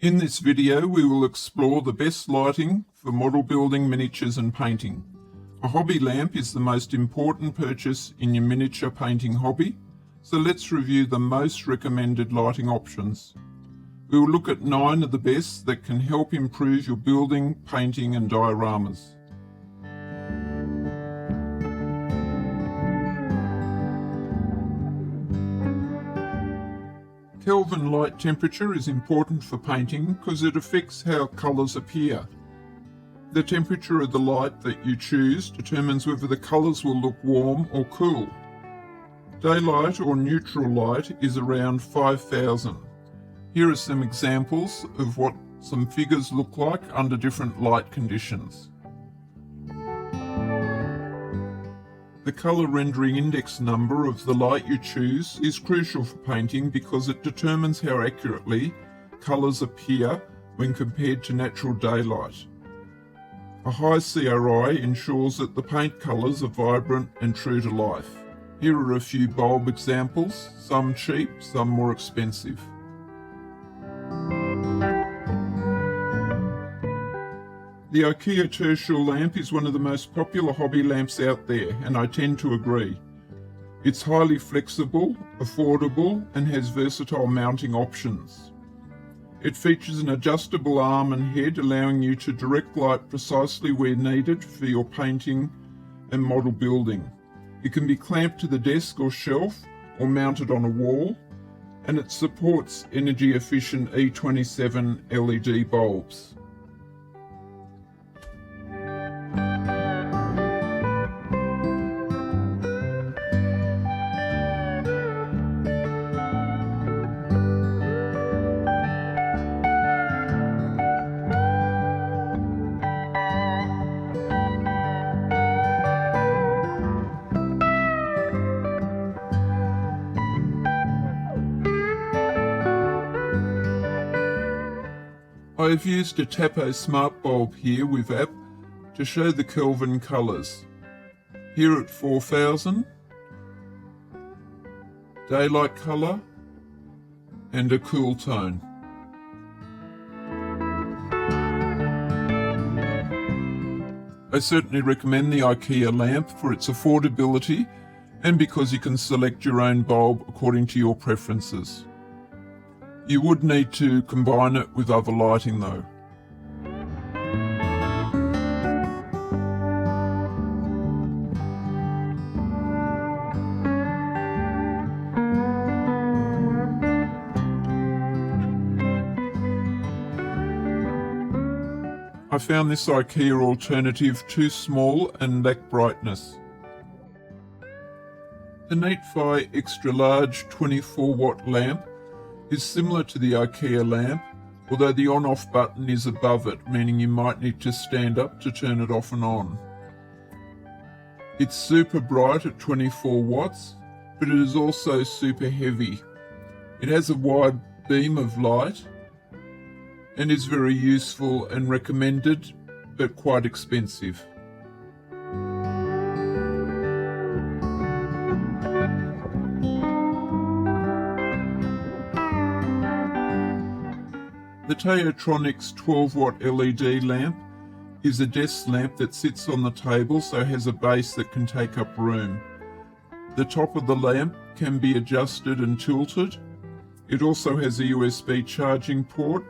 In this video we will explore the best lighting for model building, miniatures and painting. A hobby lamp is the most important purchase in your miniature painting hobby, so let's review the most recommended lighting options. We will look at 9 of the best that can help improve your building, painting and dioramas. Kelvin light temperature is important for painting because it affects how colours appear. The temperature of the light that you choose determines whether the colours will look warm or cool. Daylight or neutral light is around 5000. Here are some examples of what some figures look like under different light conditions. The Color Rendering Index number of the light you choose is crucial for painting because it determines how accurately colours appear when compared to natural daylight. A high CRI ensures that the paint colours are vibrant and true to life. Here are a few bulb examples, some cheap, some more expensive. The Ikea Tertial lamp is one of the most popular hobby lamps out there, and I tend to agree. It's highly flexible, affordable, and has versatile mounting options. It features an adjustable arm and head, allowing you to direct light precisely where needed for your painting and model building. It can be clamped to the desk or shelf, or mounted on a wall, and it supports energy-efficient E27 LED bulbs. I have used a Tapo smart bulb here with app to show the Kelvin colours. Here at 4000, daylight colour and a cool tone. I certainly recommend the Ikea lamp for its affordability and because you can select your own bulb according to your preferences. You would need to combine it with other lighting though. I found this Ikea alternative too small and lacked brightness. The Neatfi Extra Large 24 watt lamp is similar to the Ikea lamp, although the on-off button is above it, meaning you might need to stand up to turn it off and on. It's super bright at 24 watts, but it is also super heavy. It has a wide beam of light and is very useful and recommended, but quite expensive. The Taotronics 12 watt LED lamp is a desk lamp that sits on the table, so has a base that can take up room. The top of the lamp can be adjusted and tilted. It also has a USB charging port,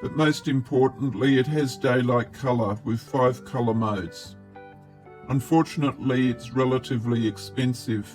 but most importantly it has daylight colour with 5 colour modes. Unfortunately it's relatively expensive.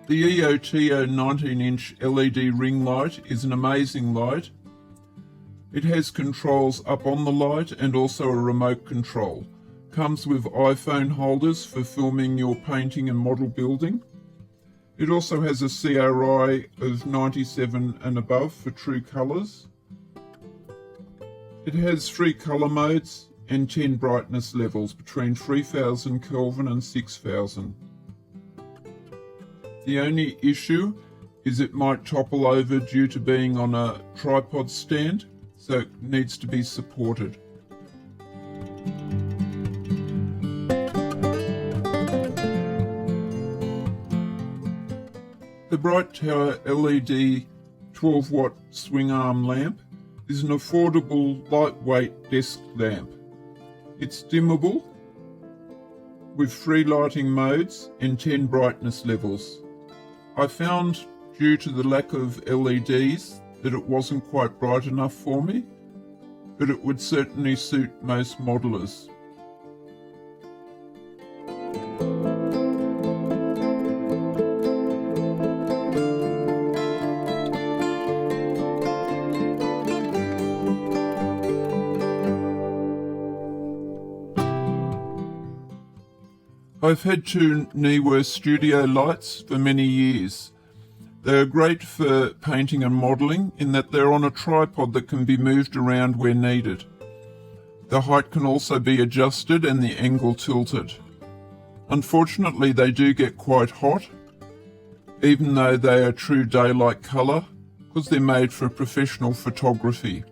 The EOTO 19-inch LED ring light is an amazing light. It has controls up on the light and also a remote control. Comes with iPhone holders for filming your painting and model building. It also has a CRI of 97 and above for true colours. It has 3 colour modes and 10 brightness levels between 3000 Kelvin and 6000. The only issue is it might topple over due to being on a tripod stand, so it needs to be supported. The Brightower LED 12 watt swing arm lamp is an affordable lightweight desk lamp. It's dimmable with 3 lighting modes and 10 brightness levels. I found due to the lack of LEDs that it wasn't quite bright enough for me, but it would certainly suit most modelers. I've had 2 Neewer studio lights for many years. They are great for painting and modelling in that they're on a tripod that can be moved around where needed. The height can also be adjusted and the angle tilted. Unfortunately, they do get quite hot, even though they are true daylight colour, because they're made for professional photography.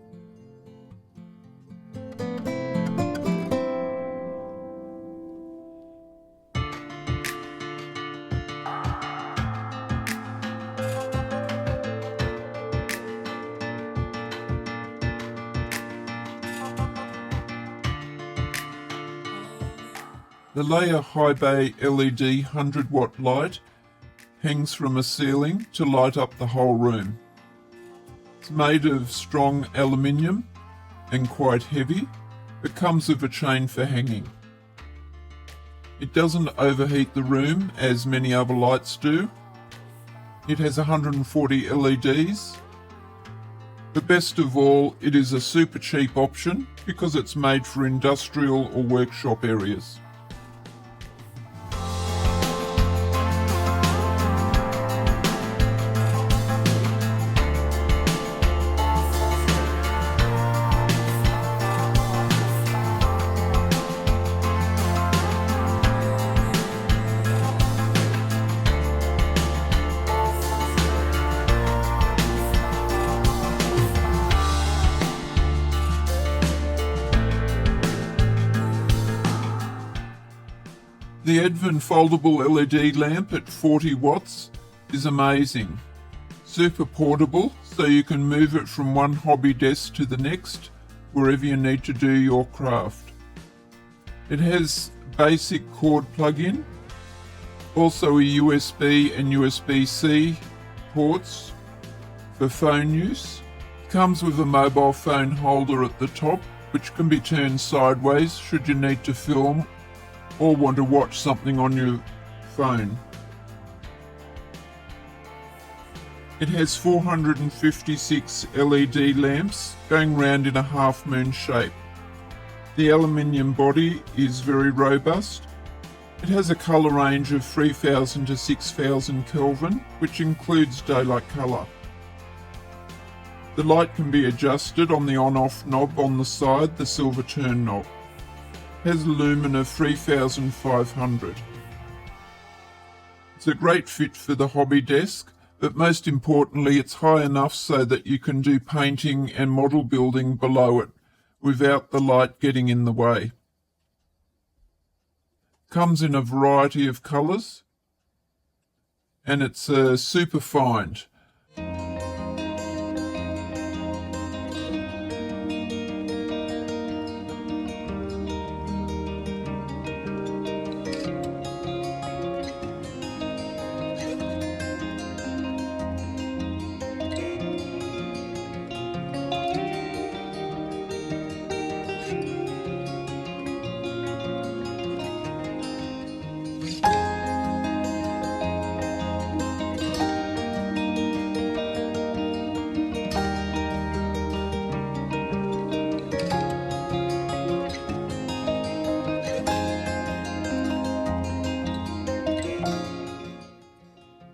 The Leier High Bay LED 100 watt light hangs from a ceiling to light up the whole room. It's made of strong aluminium and quite heavy. It comes with a chain for hanging. It doesn't overheat the room as many other lights do. It has 140 LEDs. But best of all, it is a super cheap option because it's made for industrial or workshop areas. The Advwin foldable LED lamp at 40 watts is amazing. Super portable, so you can move it from one hobby desk to the next, wherever you need to do your craft. It has basic cord plug-in, also a USB and USB-C ports for phone use. It comes with a mobile phone holder at the top, which can be turned sideways should you need to film or want to watch something on your phone. It has 456 LED lamps going round in a half moon shape. The aluminium body is very robust. It has a colour range of 3000 to 6000 Kelvin, which includes daylight colour. The light can be adjusted on the on-off knob on the side, the silver turn knob. Has a lumen of 3500. It's a great fit for the hobby desk, but most importantly it's high enough so that you can do painting and model building below it without the light getting in the way. Comes in a variety of colours and it's a super find.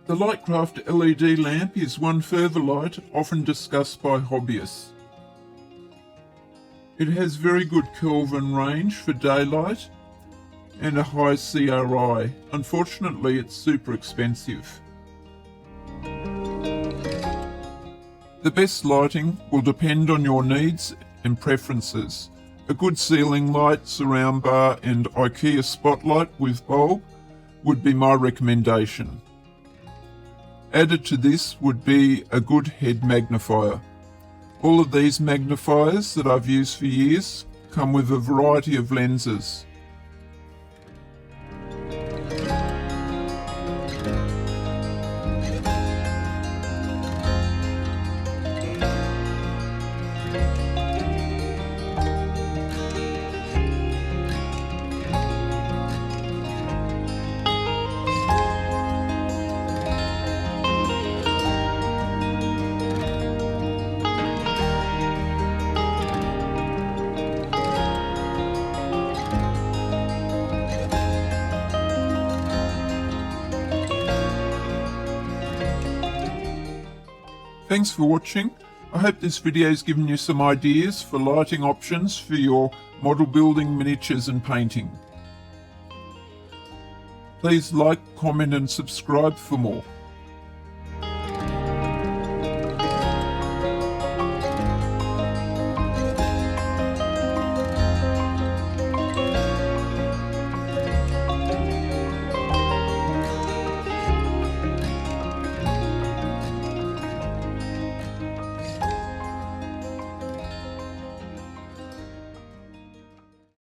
The Lightcraft LED lamp is one further light often discussed by hobbyists. It has very good Kelvin range for daylight and a high CRI. Unfortunately, it's super expensive. The best lighting will depend on your needs and preferences. A good ceiling light, surround bar and Ikea spotlight with bulb would be my recommendation. Added to this would be a good head magnifier. All of these magnifiers that I've used for years come with a variety of lenses. Thanks for watching. I hope this video has given you some ideas for lighting options for your model building, miniatures and painting. Please like, comment and subscribe for more.